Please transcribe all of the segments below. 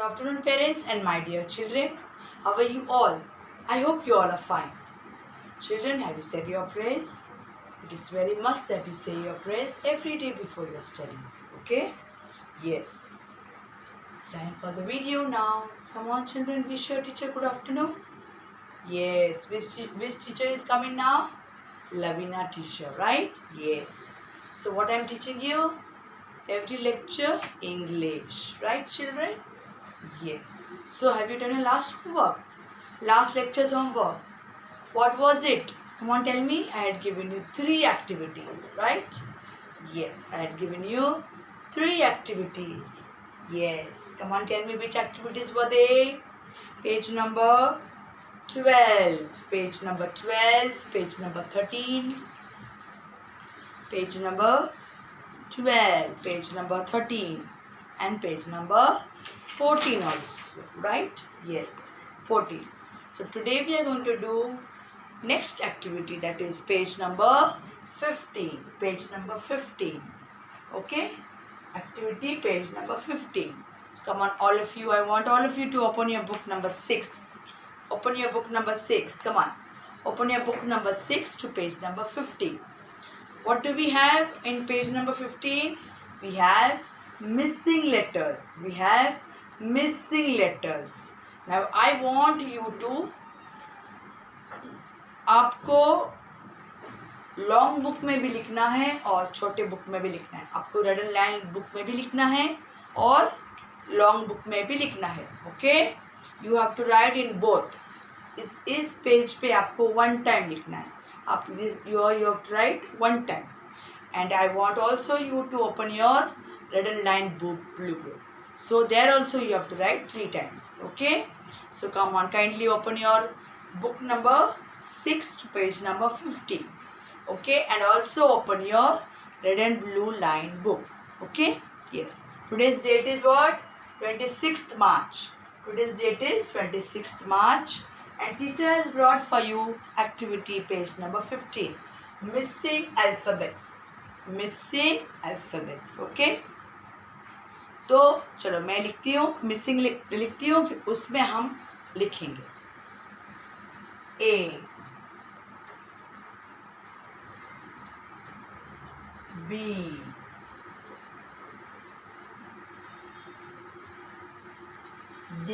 afternoon, parents and my dear children. How are you all? I hope you all are fine. Children, have you said your prayers? It is very must that you say your prayers every day before your studies. Okay? Yes. It's time for the video now. Come on, children. Wish your teacher good afternoon. Yes. Which teacher is coming now? Lavina teacher, right? Yes. So what I am teaching you? Every lecture, English. Right, children? Yes. So have you done your last homework? Last lecture's homework. What was it? Come on, tell me. I had given you 3 activities, right? Yes, I had given you 3 activities. Yes. Come on, tell me which activities were they? Page number 12. Page number 12. Page number 13. Page number 12. Page number 13. And page number 14 also, right? Yes, 14. So today we are going to do next activity, that is page number 15. Page number 15. Okay? Activity page number 15. So come on, all of you, I want all of you to open your book number 6. Open your book number 6. Come on. Open your book number 6 to page number 15. What do we have in page number 15? We have missing letters. We have missing letters. Now I want you to, आपको long book में भी लिखना है और छोटे book में भी लिखना है. आपको रेड एंड लाइन बुक में भी लिखना है और लॉन्ग बुक में भी लिखना है. Okay, you have to write in both. इस पेज पे आपको 1 टाइम लिखना है. आप you have to write 1 time. And I want also you to open your red and line blue book. So there also you have to write 3 times. Okay. So come on, kindly open your book number 6 to page number 15. Okay. And also open your red and blue line book. Okay. Yes. Today's date is what? 26th March. Today's date is 26th March. And teacher has brought for you activity page number 15. Missing alphabets. Missing alphabets. Okay. तो चलो मैं लिखती हूँ, missing लिखती हूँ, फिर उसमें हम लिखेंगे. A, B, D,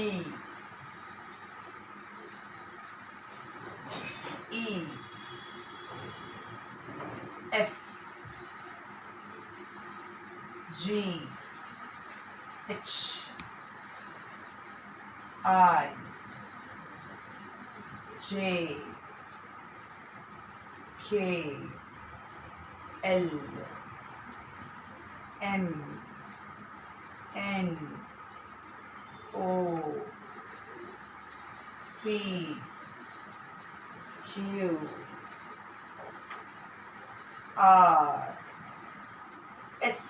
E, F, G, H, I, J, K, L, M, N, O, P, Q, R, S,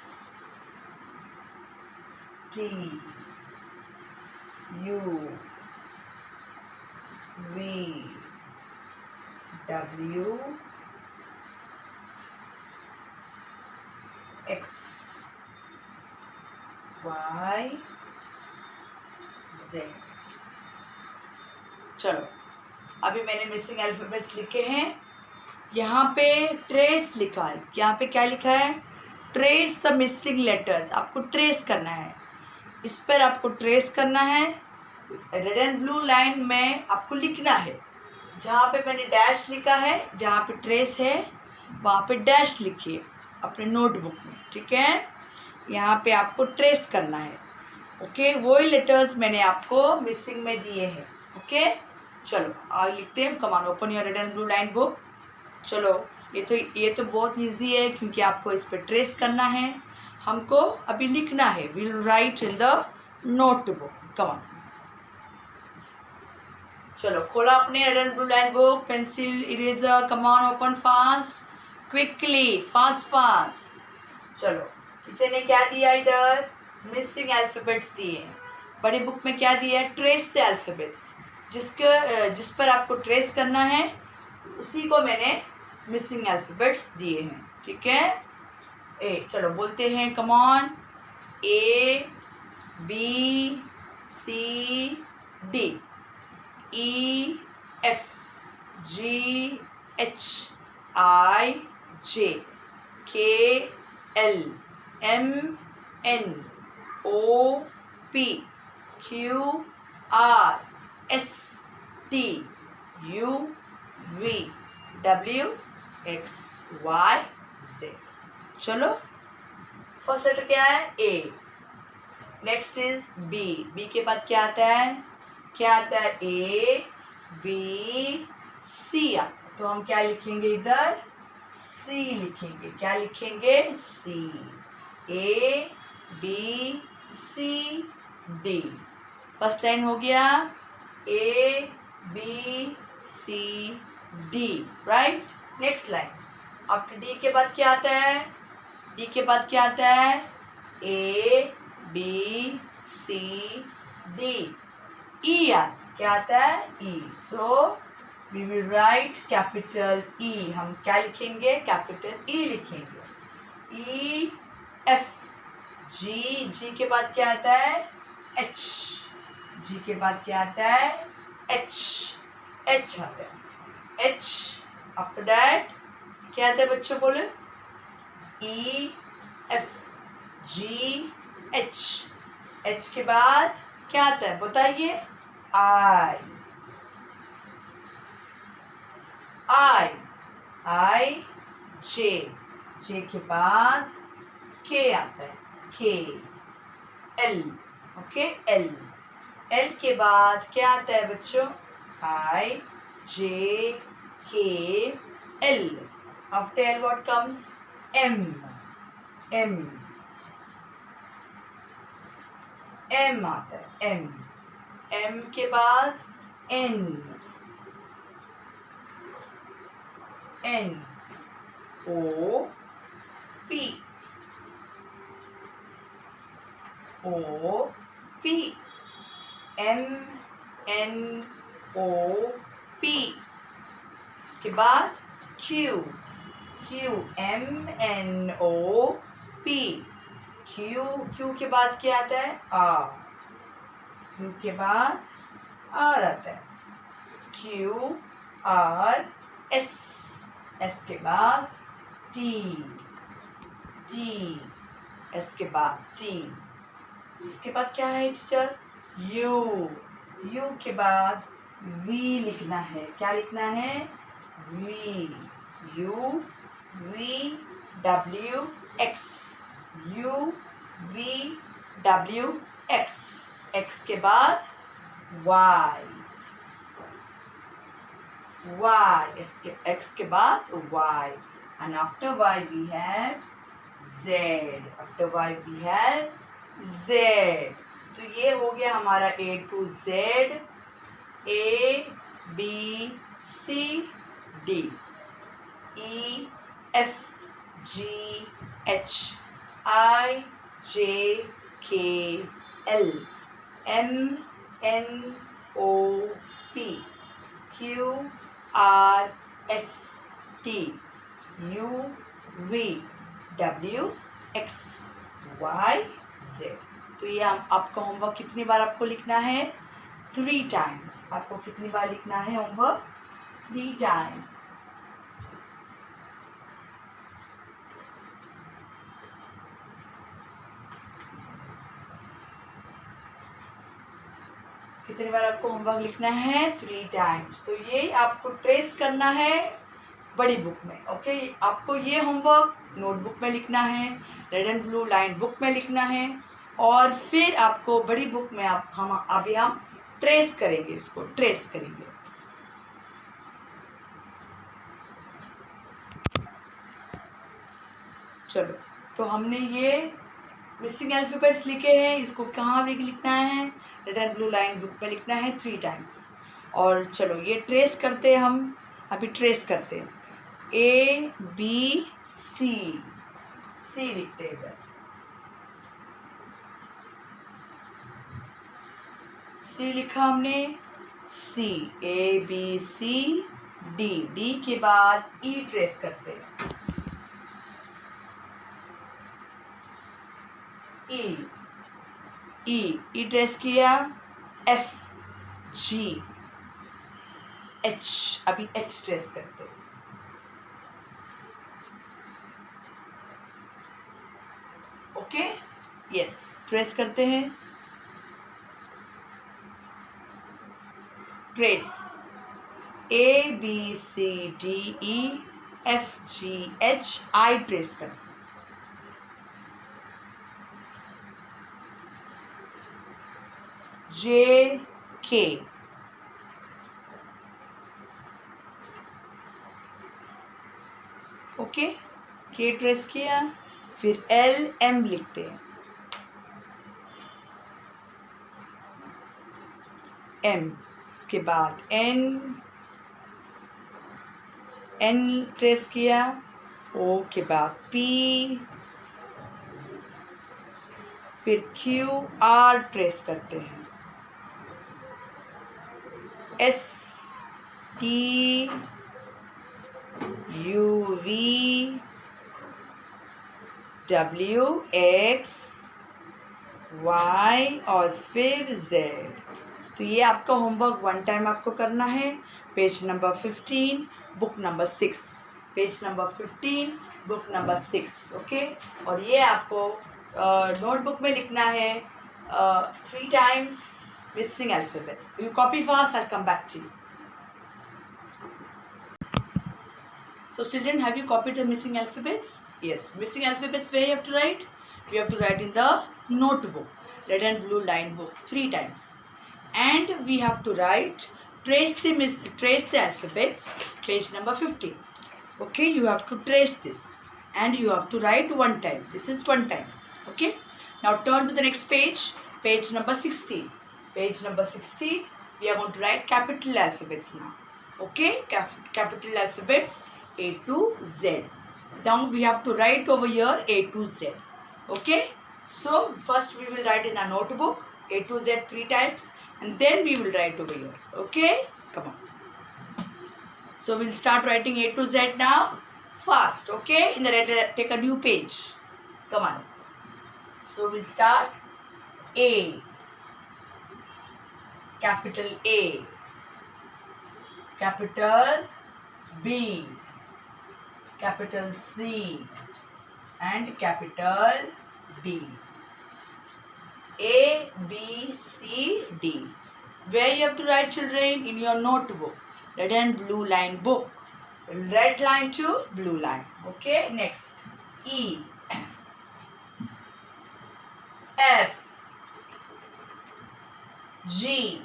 T, U, V, W, X, Y, Z. चलो, अभी मैंने मिसिंग अल्फाबेट्स लिखे हैं. यहाँ पे ट्रेस लिखा है. यहाँ पे क्या लिखा है? Trace the missing letters. आपको ट्रेस करना है. इस पर आपको ट्रेस करना है. रेड एंड ब्लू लाइन में आपको लिखना है. जहाँ पे मैंने डैश लिखा है, जहाँ पे ट्रेस है वहाँ पे डैश लिखिए अपने नोटबुक में. ठीक है. यहाँ पे आपको ट्रेस करना है. ओके. वही लेटर्स मैंने आपको मिसिंग में दिए हैं. ओके. चलो आगे लिखते हैं. Come on, open your red and blue line book. चलो, ये तो बहुत इजी है क्योंकि आपको इस पर ट्रेस करना है. हमको अभी लिखना है. Will write in the notebook. Come on. चलो खोला अपने red and blue line book. Pencil, eraser. Come on, open fast, quickly, fast. चलो, टीचर ने क्या दिया इधर? मिसिंग अल्फाबेट्स दिए. बड़ी बुक में क्या दिया है? Trace the alphabets. जिस पर आपको ट्रेस करना है उसी को मैंने मिसिंग अल्फाबेट्स दिए हैं. ठीक है. ए, चलो बोलते हैं. Come on. A, B, C D E F G H I J K L M N O P Q R S T U V W X Y Z। चलो फर्स्ट लेटर क्या है? A। Next is B। B के बाद क्या आता है? क्या आता है? A B C आता है। तो हम क्या लिखेंगे इधर? C लिखेंगे। क्या लिखेंगे? C। A B C D। First line हो गया A B C D, right. Next line after D के बाद क्या आता है? D के बाद क्या आता है? A B C D E क्या आता है? E। So we will write capital E। हम क्या लिखेंगे? कैपिटल E लिखेंगे। E F G G के बाद क्या आता है? H G के बाद क्या आता है? H H आता है। H आफ्टर दैट क्या आता है बच्चों? बोले E F G H। H के बाद क्या आता है? बताइए। I J J के बाद K आता है। K L okay L L के बाद क्या आता है बच्चों? I J K L। After L what comes? M M M आता है। M M के बाद N N O P O P M N O P। उसके बाद Q Q M N O P Q Q के बाद क्या आता है? R Q के बाद R आता है। Q R S S के बाद T T S के बाद T। इसके बाद क्या है टीचर? U U के बाद V लिखना है। क्या लिखना है? V U V W X U V W X। X के बाद Y Y X के बाद Y and after Y we have Z। after Y we have Z। तो ये हो गया हमारा A to Z A B C D E F G H I J K L M N O P Q R S T U V W X Y Z। तो ये आपका homework कितनी बार आपको लिखना है? 3 टाइम्स। आपको कितनी बार लिखना है होमवर्क? 3 टाइम्स। कितनी बार आपको होमवर्क लिखना है? 3 टाइम्स। तो ये आपको ट्रेस करना है बड़ी बुक में। ओके आपको ये होमवर्क नोटबुक में लिखना है, red and blue line book में लिखना है और फिर आपको बड़ी बुक में हम ट्रेस करेंगे, इसको ट्रेस करेंगे। चलो तो हमने ये मिसिंग अल्फ़ाबेट्स लिखे हैं, इसको कहाँ भी लिखना है? Red and blue line book में लिखना है 3 टाइम्स। और चलो ये ट्रेस करते हैं हम, अभी ट्रेस करते हैं। A B C C लिखते हैं इधर। C लिखा हमने C A B C D D के बाद E ट्रेस करते हैं। E E E ट्रेस किया F G H, अभी H ट्रेस करते हैं. ओके, यस, ट्रेस करते हैं. ट्रेस ABCDEFGH, I ट्रेस करते हैं. JK, ओके, K ट्रेस किया. फिर LM लिखते हैं. M, उसके बाद N ट्रेस किया. O के बाद P, फिर Q, R ट्रेस करते हैं. S T U V W X Y और फिर Z. तो ये आपका होमवर्क 1 टाइम आपको करना है. Page number 15, book number 6. Page number 15, book number 6. Okay, और ये आपको नोटबुक में लिखना है 3 times missing alphabets. You copy fast, I come back to you. So children, have you copied the missing alphabets? Yes, missing alphabets where you have to write? You have to write in the notebook, red and blue line book 3 times. And we have to write, trace the alphabets, page number 50. Okay, you have to trace this. And you have to write 1 time. This is 1 time. Okay. Now turn to the next page, page number 16. Page number 16, we are going to write capital alphabets now. Okay, capital alphabets A to Z. Now we have to write over here A to Z. Okay, so first we will write in our notebook A to Z 3 times, and then we will write over here. Okay, come on. So we'll start writing A to Z now fast. Okay, in the red, take a new page. Come on. So we'll start A, capital A, capital B, capital C, and capital D. A, B, C, D. Where you have to write, children? In your notebook, red and blue line book. Red line to blue line. Okay, next. E, F, G,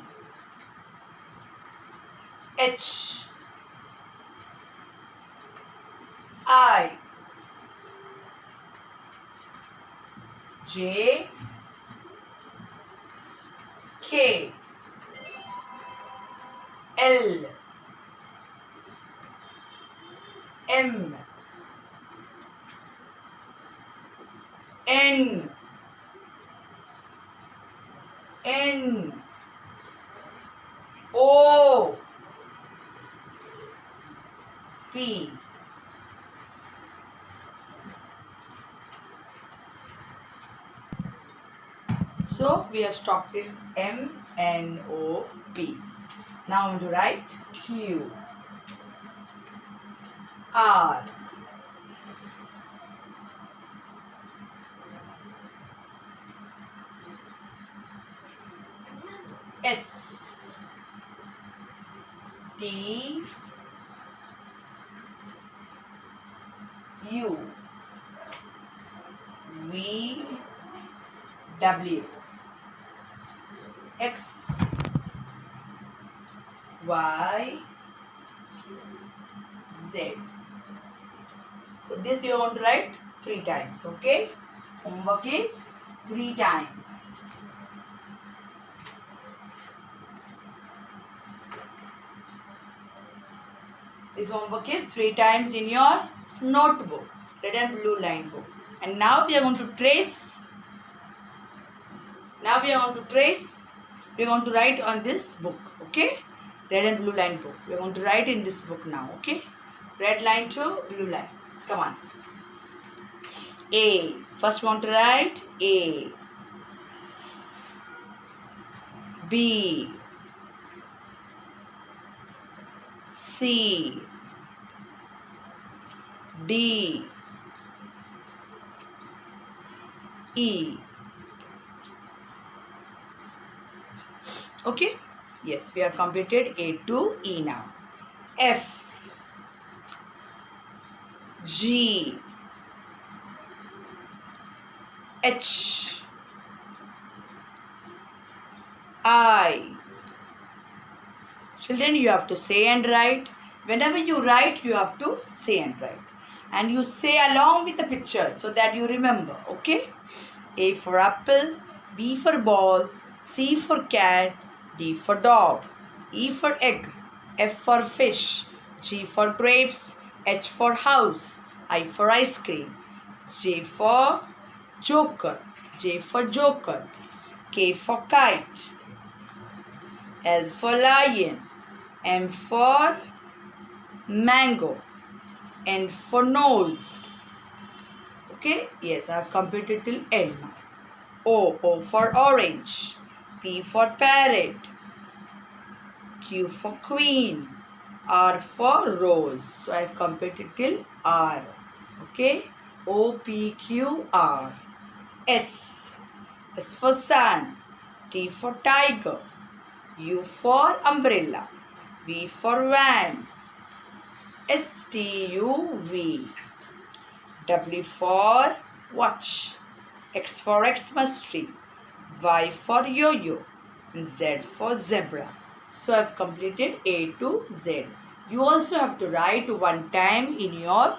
H, I, J, K, L, M, N, O, P. So we have stopped in M, N, O, P. Now I'm going to write Q, R, S, T, U, V, W, X, Y, Z. So this you want to write 3 times. Okay, homework is 3 times. This homework is 3 times in your notebook, red and blue line book. And now we are going to trace. We are going to write on this book. Okay, red and blue line book. We are going to write in this book now. Okay, red line to blue line. Come on. A. First we want to write A. B, C, D, E. Okay? Yes, we have completed A to E now. F, G, H, I. Children, you have to say and write. Whenever you write, you have to say and write. And you say along with the picture so that you remember. Okay? A for apple, B for ball, C for cat, D for dog, E for egg, F for fish, G for grapes, H for house, I for ice cream, J for joker, K for kite, L for lion, M for mango, N for nose. Okay, yes, I have completed till N now. O for orange, P for parrot, Q for queen, R for rose. So I have completed till R. Okay, O, P, Q, R. S for sun, T for tiger, U for umbrella, V for van, STUV. W for watch, X for Xmas tree, Y for yo-yo, and Z for zebra. So I have completed A to Z. You also have to write one time in your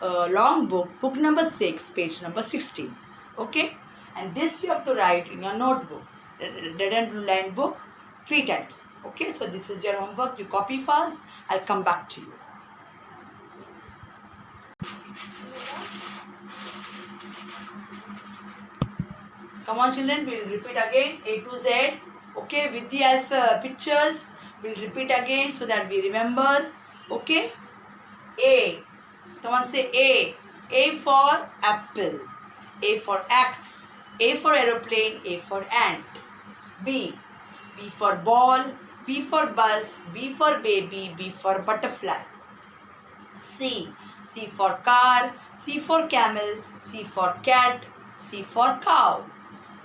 long book, book number 6, page number 16. Okay? And this you have to write in your notebook, Red and Blue Line book, 3 times. Okay? So this is your homework. You copy fast. I'll come back to you. Come on children, we'll repeat again A to Z. Okay, with the alpha pictures, we'll repeat again so that we remember. Okay, A. Come on, say A. A for apple. A for axe. A for aeroplane. A for ant. B. B for ball. B for bus. B for baby. B for butterfly. C. C for car. C for camel. C for cat. C for cow.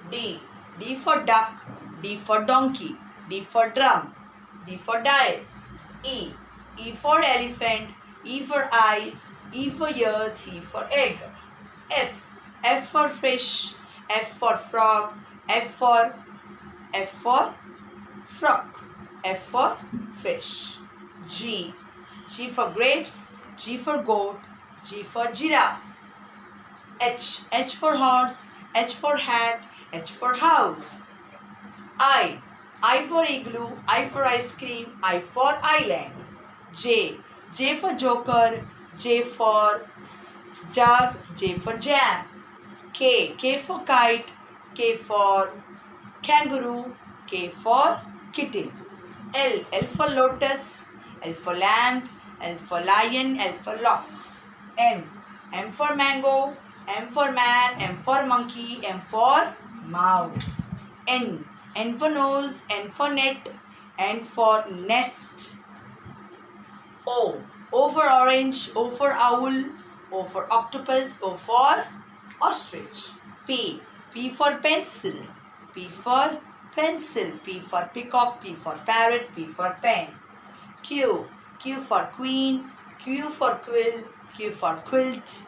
D. D for duck. D for donkey. D for drum. D for dice. E. E for elephant. E for eyes. E for ears. E for egg. F. F for fish. F for frog. F for frog. F for fish. G. G for grapes. G for goat. G for giraffe. H. H for horse. H for hat. H for house. I. I for igloo. I for ice cream. I for island. J. J for joker. J for jug. J for jam. K. K for kite. K for kangaroo. K for kitten. L. L for lotus. L for lamb. L for lion. L for lock. M. M for mango. M for man. M for monkey. M for mouse. N. N for nose. N for net. N for nest. O. O for orange. O for owl. O for octopus. O for ostrich. P. P for pencil. P for pencil. P for peacock. P for parrot. P for pen. Q. Q for queen. Q for quill. Q for quilt.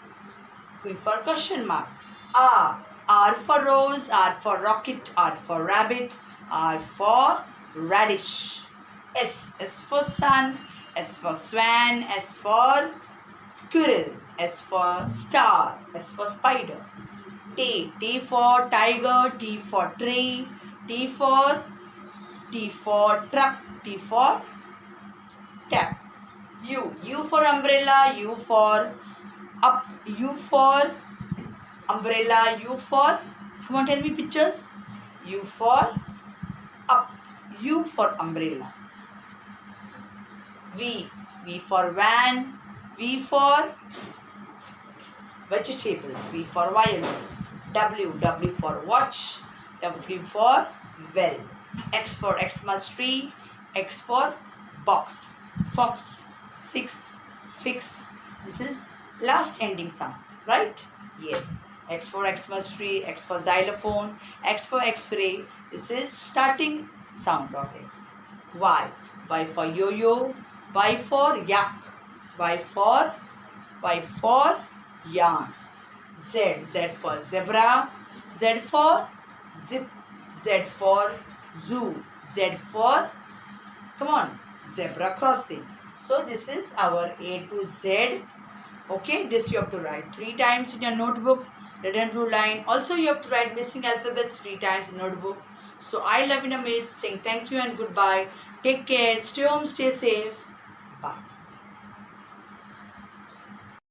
Q for question mark. R. R for rose. R for rocket. R for rabbit. R for radish. S. S for sun. S for swan. S for squirrel. S for star. S for spider. T. T for tiger. T for tree. T for truck. T for tap. U. U for umbrella. U for up. U for umbrella. U for, come on, tell me pictures. U for up. U for umbrella. V. V for van. V for vegetables. V for violin. W. W for watch. W for well. X for Xmas tree. X for box. Fox. 6. Fix. This is last ending sound, right? Yes. X for Xmas tree. X for xylophone. X for X-ray. This is starting sound of X. Y. Y for yo-yo. Y for yak. Y for yarn. Z. Z for zebra. Z for zip. Z for zoo. Z for, come on, zebra crossing. So this is our A to Z. Okay, this you have to write 3 times in your notebook. Red and blue line. Also you have to write missing alphabets 3 times in notebook. So I love in a maze saying thank you and goodbye. Take care. Stay home. Stay safe.